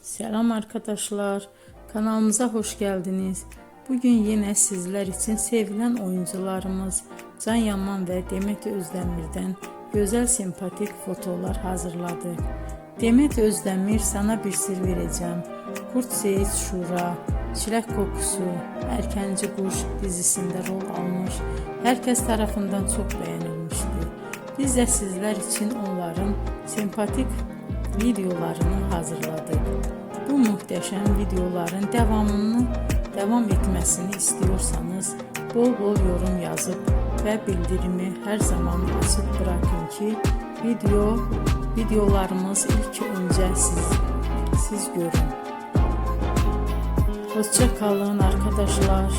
Selam arkadaşlar, kanalımıza hoş geldiniz. Bugün yine sizler için sevilen oyuncularımız Can Yaman ve Demet Özdemir'den güzel sempatik fotolar hazırladık. Demet Özdemir sana bir sır vereceğim. Kurt Seyit Şura, Çilek Kokusu, Erkenci Kuş dizisinde rol almış. Herkes tarafından çok beğenilmişti. Biz de sizler için onların sempatik videolarını hazırladık. Bu muhteşem videoların devam etmesini istiyorsanız bol bol yorum yazıp ve bildirimi her zaman açık bırakın ki videolarımız ilk önce siz görün. Hoşça kalın arkadaşlar.